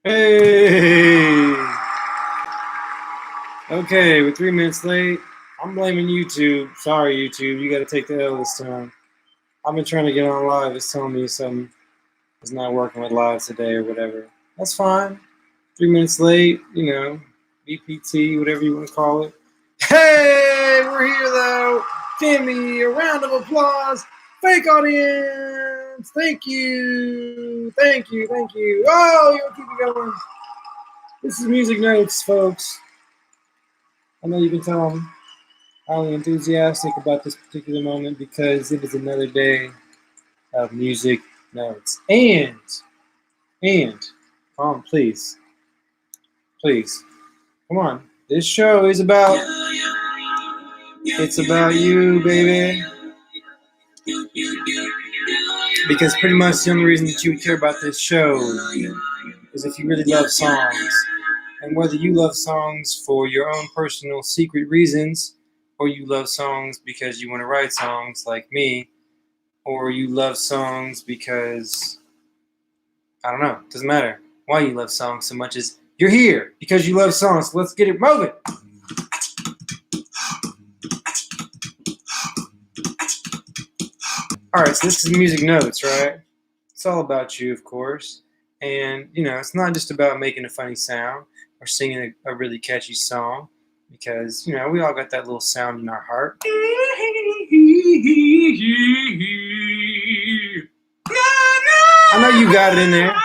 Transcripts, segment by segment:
Hey! Okay, we're 3 minutes late. I'm blaming YouTube. Sorry, YouTube. You gotta take the L this time. I've been trying to get on live. It's telling me something is not working with live today or whatever. That's fine. 3 minutes late, BPT, whatever you want to call it. Hey! We're here though! Give me a round of applause! Fake audience! Thank you! Thank you, thank you. Oh, you'll keep it going. This is Music Notes, folks. I know you can tell I'm highly enthusiastic about this particular moment because it is another day of Music Notes. And, come on, please, come on. This show is about, it's about you, baby. Because pretty much the only reason that you would care about this show is if you really love songs. And whether you love songs for your own personal secret reasons, or you love songs because you want to write songs like me, or you love songs because, I don't know, it doesn't matter why you love songs so much as you're here because you love songs. So let's get it moving. Alright, so this is Music Notes, right? It's all about you, of course. And, it's not just about making a funny sound or singing a really catchy song because, we all got that little sound in our heart. I know you got it in there.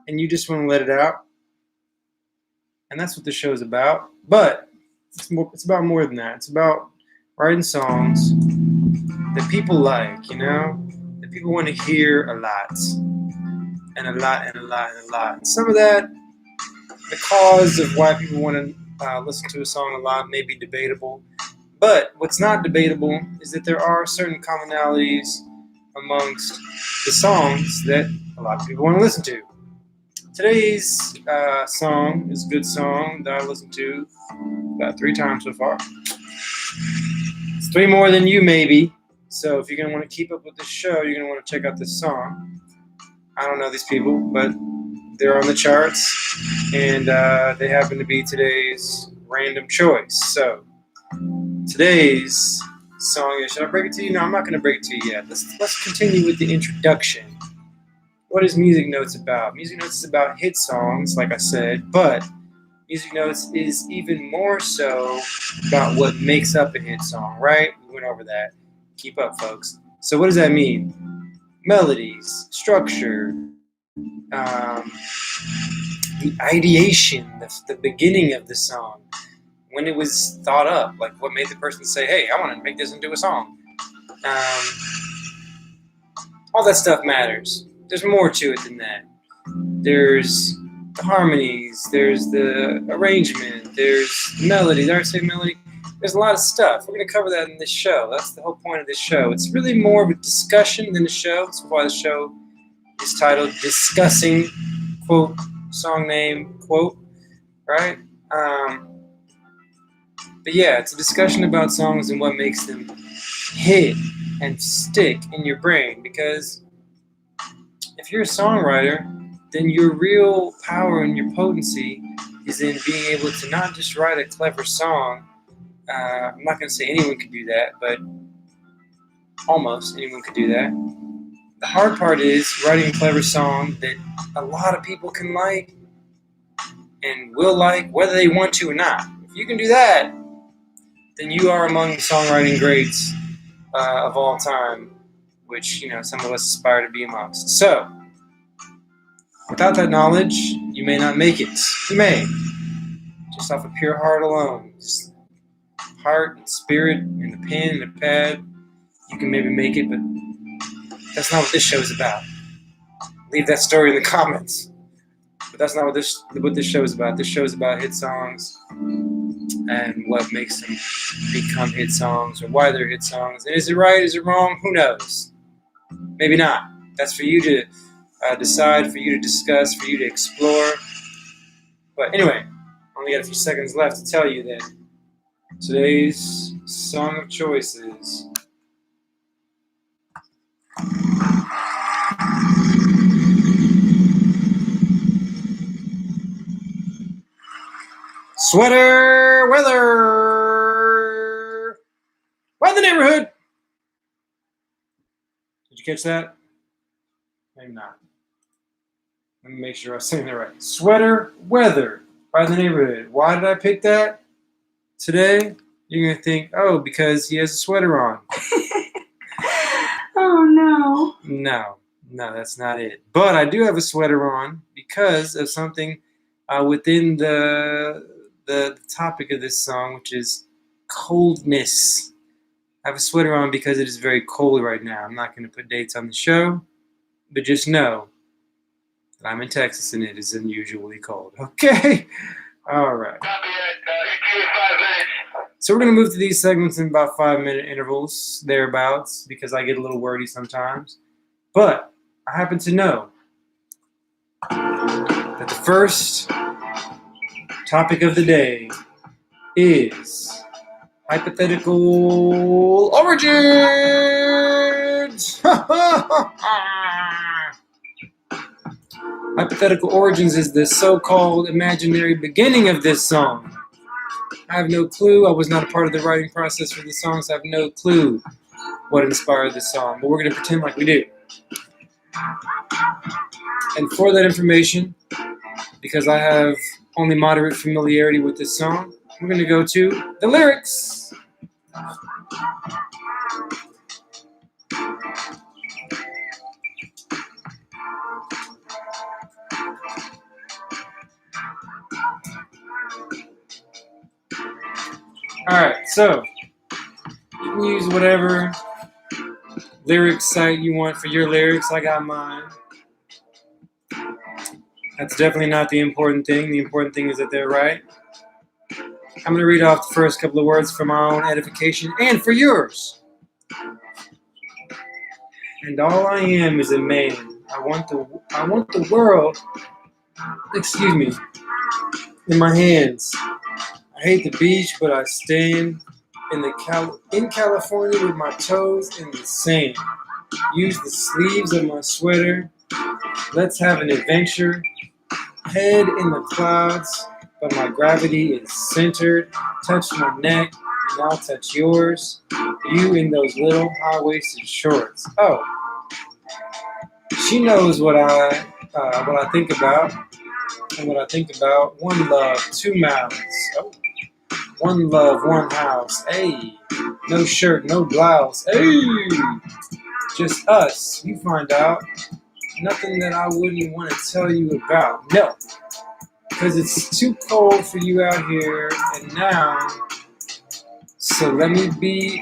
And you just want to let it out. And that's what the show's about. But it's about more than that. It's about writing songs that people like, that people want to hear a lot. And a lot and a lot and a lot. And some of that, the cause of why people want to listen to a song a lot may be debatable. But what's not debatable is that there are certain commonalities amongst the songs that a lot of people want to listen to. Today's song is a good song that I listened to about 3 times so far. It's 3 more than you, maybe. So if you're going to want to keep up with this show, you're going to want to check out this song. I don't know these people, but they're on the charts, and they happen to be today's random choice. So today's song is, should I break it to you? No, I'm not going to break it to you yet. Let's continue with the introduction. What is Music Notes about? Music Notes is about hit songs, like I said, but Music Notes is even more so about what makes up a hit song, right? We went over that. Keep up, folks. So what does that mean? Melodies, structure, the ideation, the beginning of the song, when it was thought up, like what made the person say, hey, I want to make this into a song. All that stuff matters. There's more to it than that. There's the harmonies, there's the arrangement, there's the melody. Did I say melody? There's a lot of stuff. We're going to cover that in this show. That's the whole point of this show. It's really more of a discussion than a show. That's why the show is titled Discussing, quote, song name, quote, right? But yeah, it's a discussion about songs and what makes them hit and stick in your brain. Because if you're a songwriter, then your real power and your potency is in being able to not just write a clever song. I'm not going to say anyone could do that, but almost anyone could do that. The hard part is writing a clever song that a lot of people can like and will like whether they want to or not. If you can do that, then you are among the songwriting greats of all time, which, some of us aspire to be amongst. So, without that knowledge, you may not make it. You may. Just off of pure heart alone. Just heart and spirit and the pen and the pad. You can maybe make it, but that's not what this show is about. Leave that story in the comments. But that's not what this show is about. This show is about hit songs and what makes them become hit songs or why they're hit songs. And is it right? Is it wrong? Who knows? Maybe not. That's for you to decide, for you to discuss, for you to explore. But anyway, only got a few seconds left to tell you that today's song of choice is Sweater weather by the Neighborhood. Did you catch that? Maybe not. Let me make sure I'm saying that right. Sweater weather by the Neighborhood. Why did I pick that today? You're going to think, oh, because he has a sweater on. Oh, no. No, that's not it. But I do have a sweater on because of something within the topic of this song, which is coldness. I have a sweater on because it is very cold right now. I'm not going to put dates on the show, but just know that I'm in Texas and it is unusually cold. Okay? All right. So we're going to move to these segments in about 5-minute intervals, thereabouts, because I get a little wordy sometimes. But I happen to know that the first topic of the day is hypothetical origins. Hypothetical origins is the so-called imaginary beginning of this song. I have no clue. I was not a part of the writing process for this song, so I have no clue what inspired this song. But we're going to pretend like we do. And for that information, because I have only moderate familiarity with this song, we're going to go to the lyrics. Alright, so you can use whatever lyrics site you want for your lyrics. I got mine. That's definitely not the important thing. The important thing is that they're right. I'm going to read off the first couple of words for my own edification and for yours. And all I am is a man. I want the world, in my hands. I hate the beach, but I stand in California with my toes in the sand. Use the sleeves of my sweater. Let's have an adventure. Head in the clouds, but my gravity is centered. Touch my neck, and I'll touch yours. You in those little high-waisted shorts. Oh, she knows what I think about. And what I think about: one love, two mouths. Oh, one love, one house. Hey, no shirt, no blouse. Hey, just us. You find out. Nothing that I wouldn't want to tell you about. No, because it's too cold for you out here and now. So let me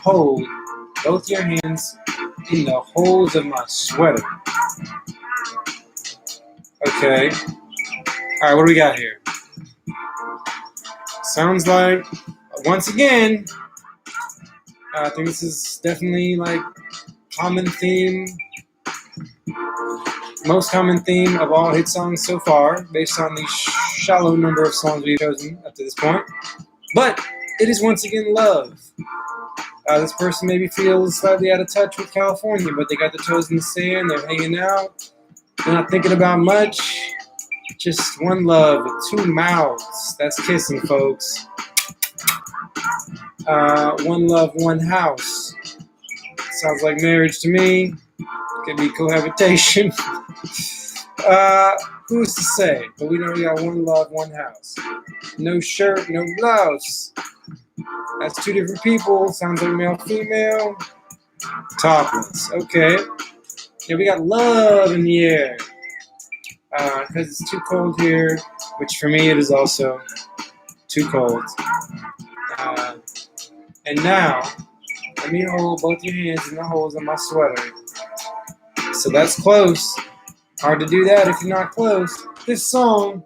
hold both your hands in the holes of my sweater. Okay. All right, what do we got here? Sounds like, once again, I think this is definitely like common theme. Most common theme of all hit songs so far, based on the shallow number of songs we've chosen up to this point. But it is once again love. This person maybe feels slightly out of touch with California, but they got the toes in the sand, they're hanging out, they're not thinking about much. Just one love with two mouths. That's kissing, folks. One love, one house. Sounds like marriage to me. Could be cohabitation. Who's to say? But we know we got one love, one house. No shirt, no blouse. That's two different people. Sounds like male, female. Topless. Okay. Yeah, we got love in the air. Because it's too cold here, which for me it is also too cold. And now, let me hold both your hands in the holes of my sweater. So that's close. Hard to do that if you're not close. This song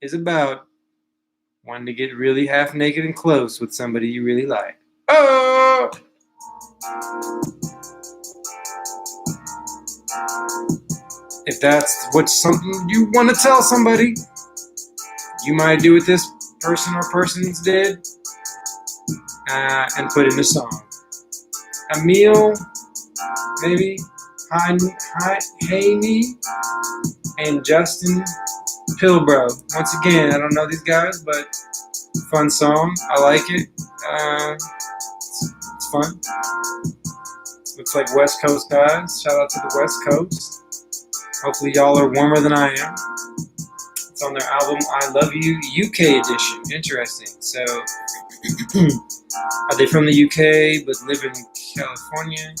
is about wanting to get really half naked and close with somebody you really like. Oh! If that's something you want to tell somebody, you might do what this person or persons did and put in a song. A meal, maybe. Hey me, and Justin Pilbro. Once again, I don't know these guys, but fun song. I like it. It's fun. Looks like West Coast guys. Shout out to the West Coast. Hopefully y'all are warmer than I am. It's on their album I Love You UK edition. Interesting. So, are they from the UK but live in California?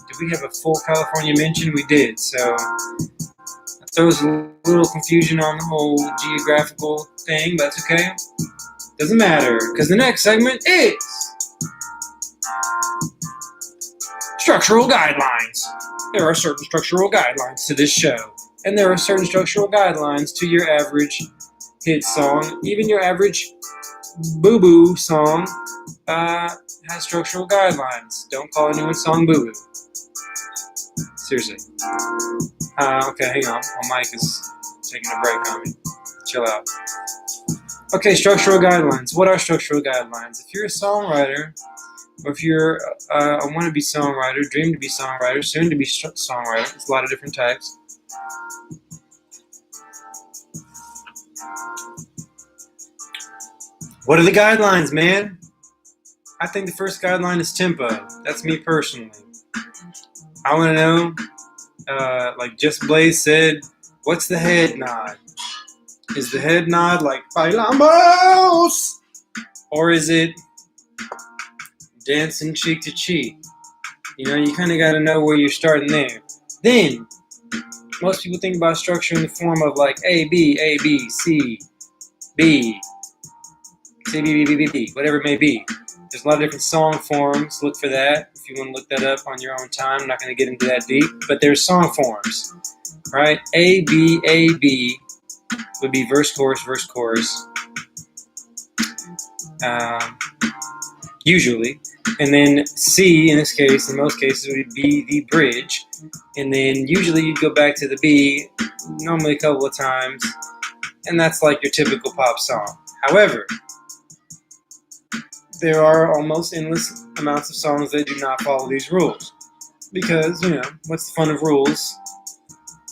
Did we have a full California mention? We did. So, that throws a little confusion on the whole geographical thing, but that's okay. Doesn't matter, because the next segment is structural guidelines. There are certain structural guidelines to this show, and there are certain structural guidelines to your average hit song. Even your average boo-boo song has structural guidelines. Don't call anyone's song boo-boo. Seriously. Okay, hang on. My mic is taking a break on me. Chill out. Okay, structural guidelines. What are structural guidelines? If you're a songwriter, or if you're a wannabe songwriter, dream to be songwriter, soon to be songwriter, there's a lot of different types. What are the guidelines, man? I think the first guideline is tempo. That's me personally. I want to know, like Just Blaze said, what's the head nod? Is the head nod like Bailambos? Or is it dancing cheek to cheek? You know, you kind of got to know where you're starting there. Then, most people think about structure in the form of like A, B, C, B, C, B, B, B, B, B, whatever it may be. There's a lot of different song forms. Look for that if you want to look that up on your own time. I'm not going to get into that deep, but there's song forms, right? A, B would be verse, chorus, usually. And then C, in this case, in most cases, would be the bridge. And then usually you'd go back to the B, normally a couple of times. And that's like your typical pop song. However, there are almost endless amounts of songs that do not follow these rules. Because, you know, what's the fun of rules?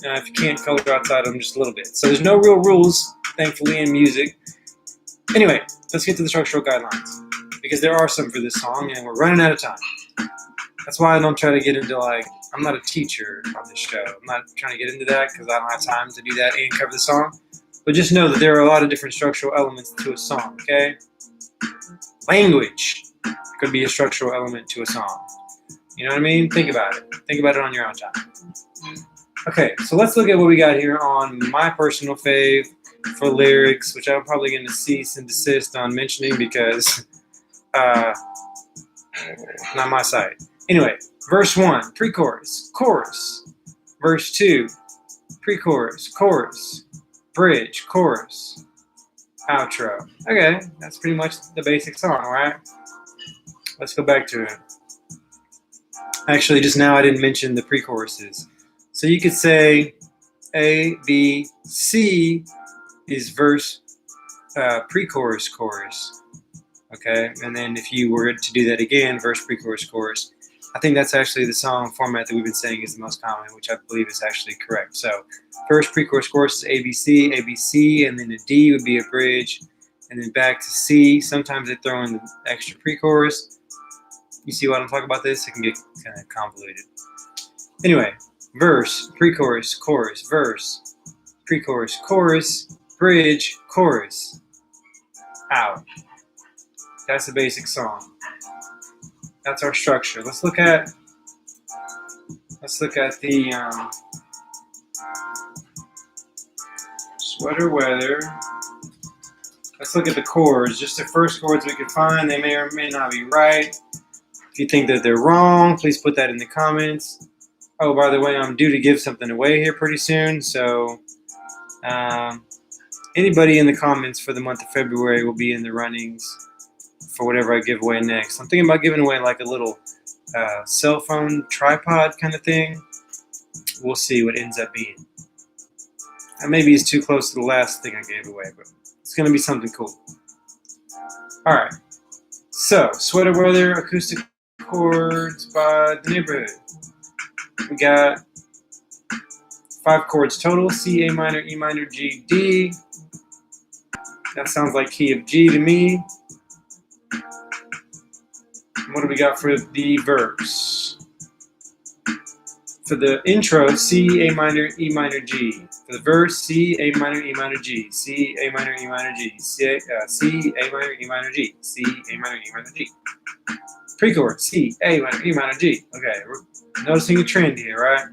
If you can't color outside them just a little bit. So there's no real rules, thankfully, in music. Anyway, let's get to the structural guidelines. Because there are some for this song, and we're running out of time. That's why I don't try to get into, like, I'm not a teacher on this show. I'm not trying to get into that because I don't have time to do that and cover the song. But just know that there are a lot of different structural elements to a song, okay? Language could be a structural element to a song. You know what I mean? Think about it. Think about it on your own time. Okay, so let's look at what we got here on my personal fave for lyrics, which I'm probably going to cease and desist on mentioning because not my site. Anyway, verse 1, pre-chorus, chorus. Verse 2, pre-chorus, chorus, bridge, chorus, outro. Okay, that's pretty much the basic song, right? Let's go back to it. Actually, just now I didn't mention the pre-choruses. So you could say A, B, C is verse, pre-chorus, chorus. Okay, and then if you were to do that again, verse, pre-chorus, chorus, I think that's actually the song format that we've been saying is the most common, which I believe is actually correct. So first pre-chorus, chorus is ABC, and then a D would be a bridge, and then back to C. Sometimes they throw in the extra pre-chorus. You see what I'm talking about this? It can get kind of convoluted. Anyway, verse, pre-chorus, chorus, verse, pre-chorus, chorus, bridge, chorus, out. That's a basic song. That's our structure. Let's look at the sweater weather. Let's look at the chords. Just the first chords we can find. They may or may not be right. If you think that they're wrong, please put that in the comments. Oh, by the way, I'm due to give something away here pretty soon. So anybody in the comments for the month of February will be in the runnings for whatever I give away next. I'm thinking about giving away like a little cell phone tripod kind of thing. We'll see what ends up being. And maybe it's too close to the last thing I gave away, but it's going to be something cool. All right. So, Sweater Weather, acoustic chords by The Neighbourhood. We got 5 chords total: C, A minor, E minor, G, D. That sounds like key of G to me. What do we got for the verse? For the intro, C, A minor, E minor, G. For the verse, C, A minor, E minor, G. C, A minor, E minor, G. C, A minor, E minor, G. C, A minor, E minor, G. Pre-chord, C, A minor, E minor, G. Okay, we're noticing a trend here, right?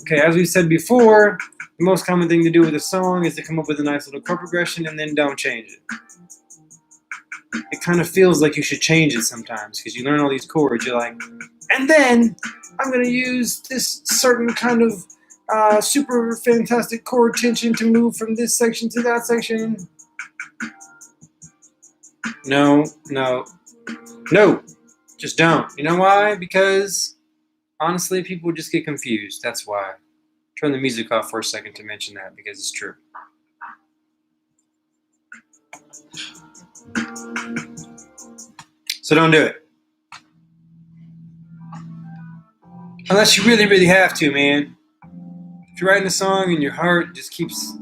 Okay, as we said before, the most common thing to do with a song is to come up with a nice little chord progression and then don't change it. It kind of feels like you should change it sometimes because you learn all these chords. You're like, and then I'm going to use this certain kind of super fantastic chord tension to move from this section to that section. No. Just don't. You know why? Because honestly, people just get confused. That's why. Turn the music off for a second to mention that because it's true. So don't do it. Unless you really, really have to, man. If you're writing a song and your heart just keeps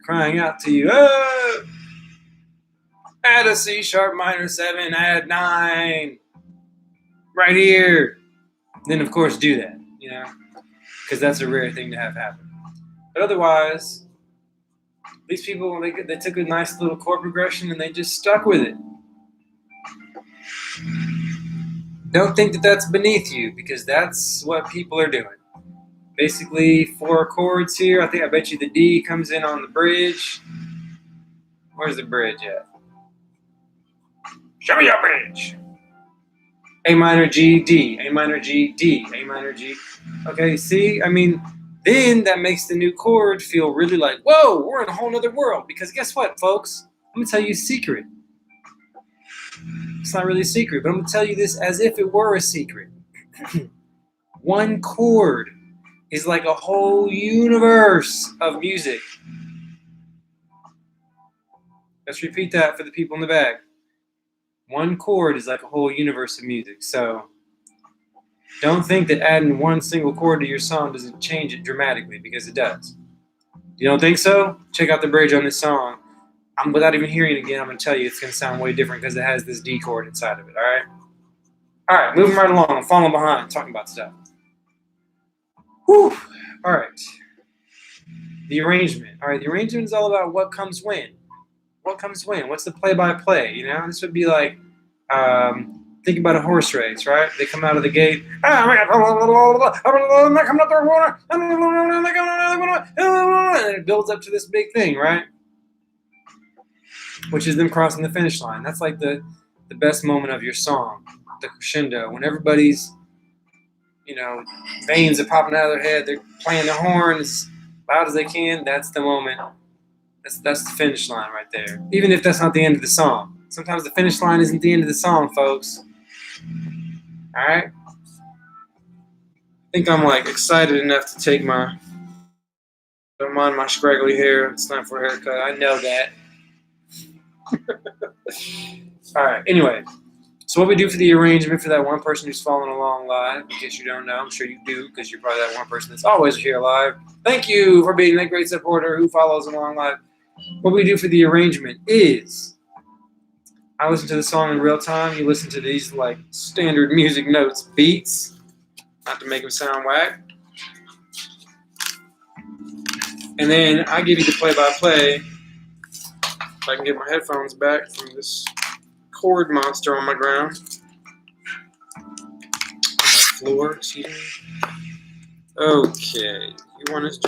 crying out to you, oh, add a C sharp minor 7, add 9, right here. Then of course do that, you know, because that's a rare thing to have happen. But otherwise, these people, they took a nice little chord progression and they just stuck with it. Don't think that that's beneath you, because that's what people are doing. Basically, 4 chords here. I bet you the D comes in on the bridge. Where's the bridge at? Show me your bridge. A minor, G, D. A minor, G, D. A minor, G. Okay, see? I mean, then that makes the new chord feel really like, whoa, we're in a whole other world. Because guess what, folks? I'm going to tell you a secret. It's not really a secret, but I'm going to tell you this as if it were a secret. One chord is like a whole universe of music. Let's repeat that for the people in the back. One chord is like a whole universe of music. So don't think that adding one single chord to your song doesn't change it dramatically, because it does. You don't think so? Check out the bridge on this song. Without even hearing it again, I'm going to tell you it's going to sound way different because it has this D chord inside of it, all right? All right, moving right along. I'm falling behind talking about stuff. Whew. All right. The arrangement. All right, the arrangement is all about what comes when. What comes when? What's the play-by-play, you know? This would be like, think about a horse race, right? They come out of the gate. And it builds up to this big thing, right? Which is them crossing the finish line. That's like the best moment of your song, the crescendo, when everybody's, you know, veins are popping out of their head. They're playing the horn as loud as they can. That's the moment. That's the finish line right there. Even if that's not the end of the song. Sometimes the finish line isn't the end of the song, folks. All right? I think I'm like excited enough to take don't mind my scraggly hair. It's time for a haircut. I know that. All right. Anyway, so what we do for the arrangement for that one person who's following along live, in case you don't know, I'm sure you do, because you're probably that one person that's always here live. Thank you for being that great supporter who follows along live. What we do for the arrangement is I listen to the song in real time. You listen to these like standard music notes, beats, not to make them sound whack. And then I give you the play-by-play. If I can get my headphones back from this chord monster on my ground. On my floor, excuse me. Okay. You want to just,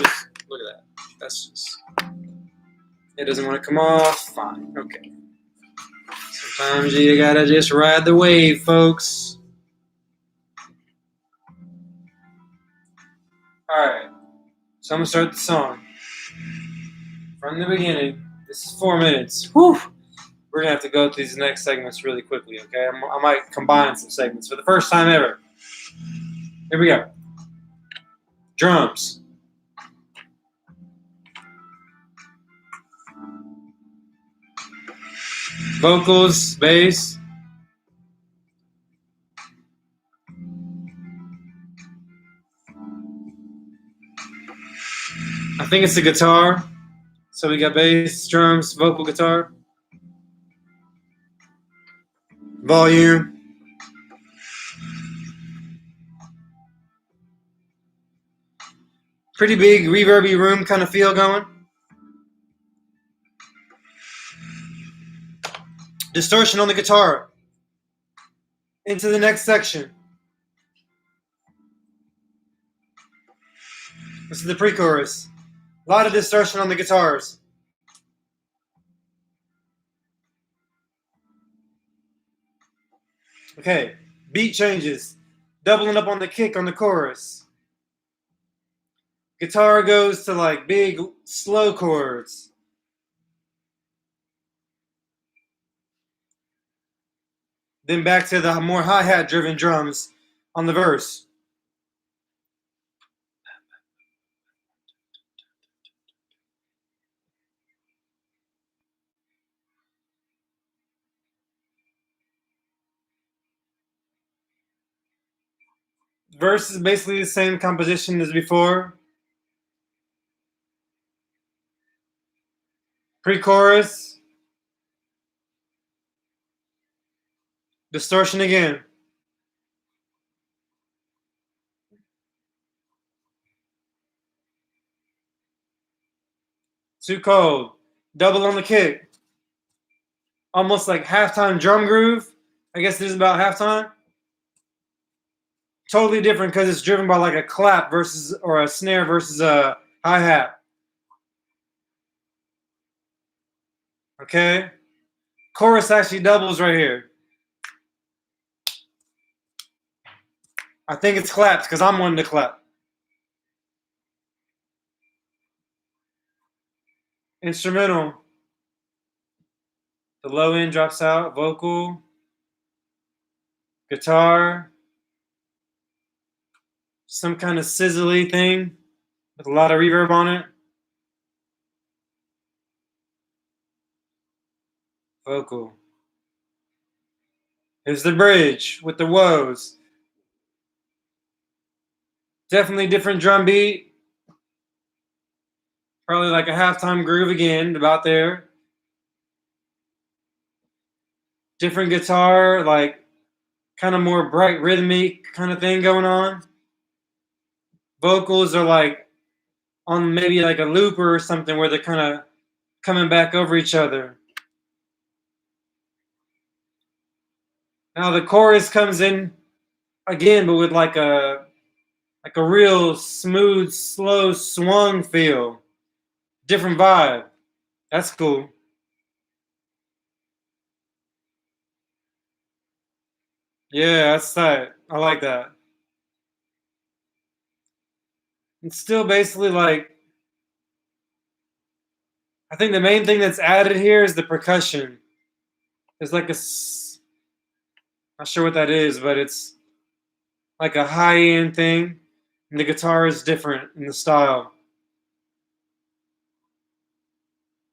look at that. That's just, it doesn't want to come off. Fine. Okay. Sometimes you gotta just ride the wave, folks. Alright. So I'm gonna start the song. From the beginning. This is 4 minutes. Whew! We're gonna have to go through these next segments really quickly, okay? I might combine some segments for the first time ever. Here we go. Drums. Vocals, bass. I think it's the guitar. So we got bass, drums, vocal, guitar. Volume. Pretty big reverby room kind of feel going. Distortion on the guitar. Into the next section. This is the pre-chorus. A lot of distortion on the guitars. Okay, beat changes. Doubling up on the kick on the chorus. Guitar goes to like big slow chords. Then back to the more hi-hat driven drums on the verse. Verse is basically the same composition as before. Pre-chorus. Distortion again. Too cold. Double on the kick. Almost like halftime drum groove. I guess this is about halftime. Totally different because it's driven by like a clap versus or a snare versus a hi-hat. Okay? Chorus actually doubles right here. I think it's claps because I'm one to clap. Instrumental. The low end drops out. Vocal. Guitar. Some kind of sizzly thing with a lot of reverb on it. Vocal. Here's the bridge with the woes. Definitely different drum beat. Probably like a halftime groove again, about there. Different guitar, like kind of more bright rhythmic kind of thing going on. Vocals are like on maybe like a looper or something where they're kind of coming back over each other. Now the chorus comes in again, but with like a real smooth, slow swung feel. Different vibe. That's cool. Yeah, that's tight. I like that. It's still basically like, I think the main thing that's added here is the percussion. There's like not sure what that is, but it's like a high-end thing. And the guitar is different in the style.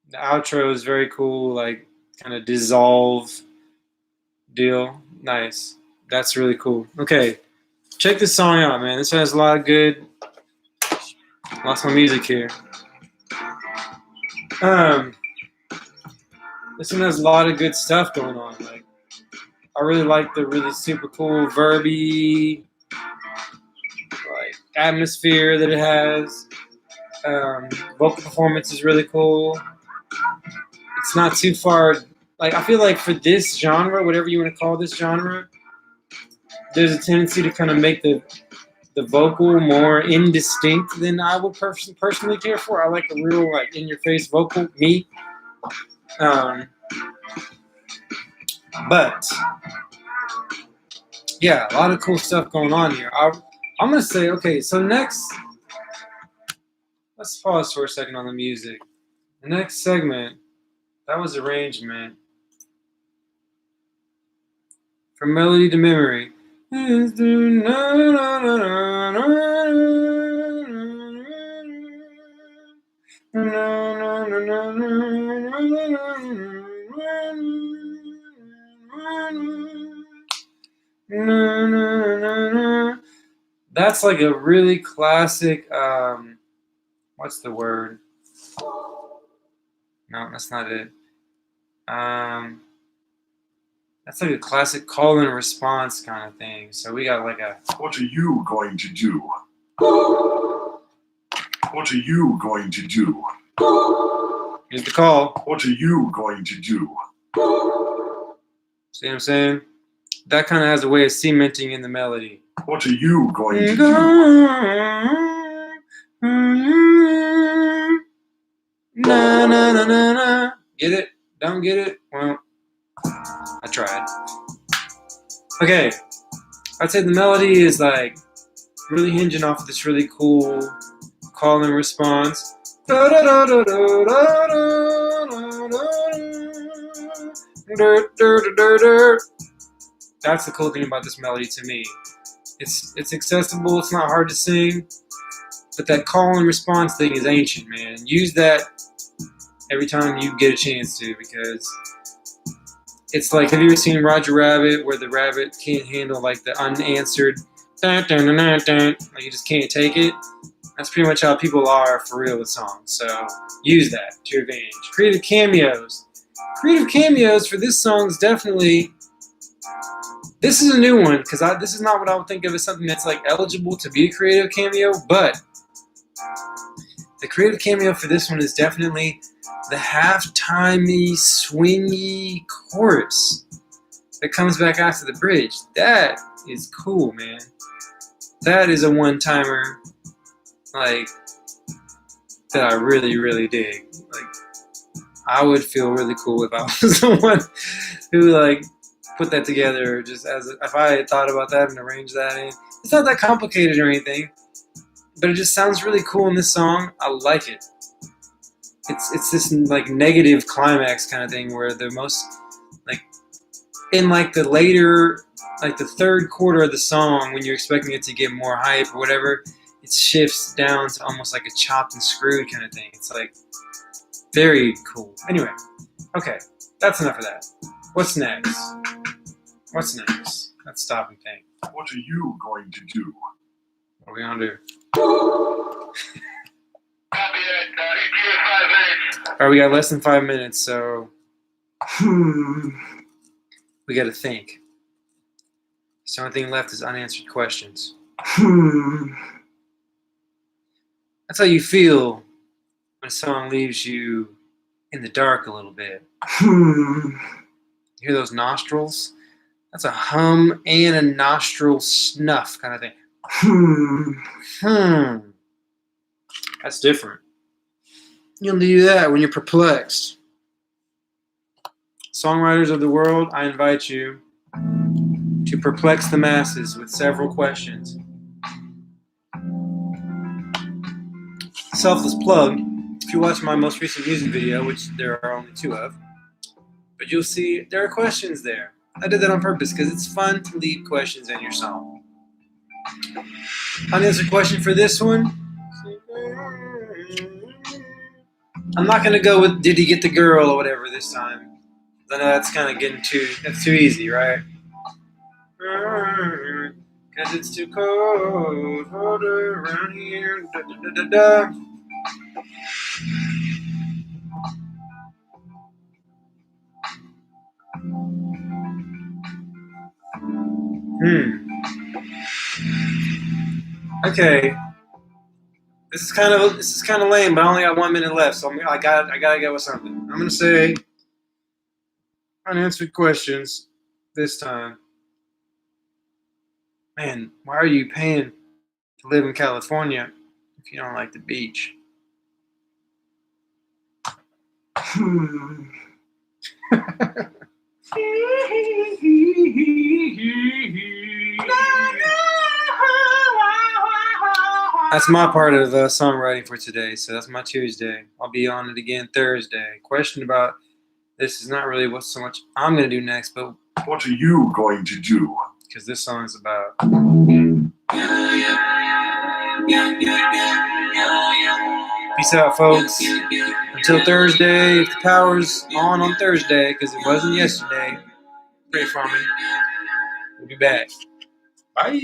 The outro is very cool, like kind of dissolve deal. Nice. That's really cool. Okay, check this song out, man. This has a lot of good. Lost my music here. This one has a lot of good stuff going on. Like, I really like the really super cool verby, like atmosphere that it has. Vocal performance is really cool. It's not too far. Like, I feel like for this genre, whatever you want to call this genre, there's a tendency to kind of make the vocal more indistinct than I would personally care for. I like a real like in your face vocal, me. But yeah, a lot of cool stuff going on here. I'm gonna say, okay, so next, let's pause for a second on the music. The next segment, that was arrangement. From melody to memory. That's like a really classic what's the word? No, that's not it. That's like a classic call and response kind of thing. So we got like a, what are you going to do? What are you going to do? here's the call. What are you going to do? See what I'm saying? That kind of has a way of cementing in the melody. What are you going to do? Na, na, na, na, na. Get it? Don't get it? Well, I tried. Okay, I'd say the melody is like really hinging off of this really cool call and response. That's the cool thing about this melody to me. It's accessible, it's not hard to sing, but that call and response thing is ancient, man. Use that every time you get a chance to, because it's like, have you ever seen Roger Rabbit, where the rabbit can't handle like the unanswered dun, dun, dun, dun, dun, like you just can't take it? That's pretty much how people are for real with songs. So use that to your advantage. Creative cameos. Creative cameos for this song is definitely, this is a new one, because this is not what I would think of as something that's like eligible to be a creative cameo, but the creative cameo for this one is definitely the half-timey, swingy chorus that comes back after the bridge. That is cool, man. That is a one-timer, like, that I really, really dig. Like, I would feel really cool if I was someone who, like, put that together just if I had thought about that and arranged that in. It's not that complicated or anything, but it just sounds really cool in this song. I like it. It's this like negative climax kind of thing where the most, like, in like the later, like the third quarter of the song, when you're expecting it to get more hype or whatever, it shifts down to almost like a chopped and screwed kind of thing. It's like very cool. Anyway, okay, that's enough of that. What's next? What's next? Let's stop and think. What are you going to do? What are we gonna do? Alright, we got less than 5 minutes, so we gotta think. The only thing left is unanswered questions. That's how you feel when a song leaves you in the dark a little bit. You hear those nostrils? That's a hum and a nostril snuff kind of thing. That's different. You only do that when you're perplexed. Songwriters of the world, I invite you to perplex the masses with several questions. Selfless plug, if you watch my most recent music video, which there are only 2 of, but you'll see there are questions there. I did that on purpose because it's fun to leave questions in your song. Unanswered question for this one. I'm not going to go with did he get the girl or whatever this time. I know that's kind of getting that's too easy, right? Cause it's too cold around here. Da, da, da, da, da. Okay. This is kind of lame, but I only got 1 minute left, so I gotta go with something. I'm gonna say unanswered questions this time. Man, why are you paying to live in California if you don't like the beach? That's my part of songwriting for today, so that's my Tuesday. I'll be on it again Thursday. Question about this is not really what so much I'm going to do next, but what are you going to do? Because this song is about... Peace out, folks. Until Thursday, if the power's on Thursday, because it wasn't yesterday, pray for me. We'll be back. Bye.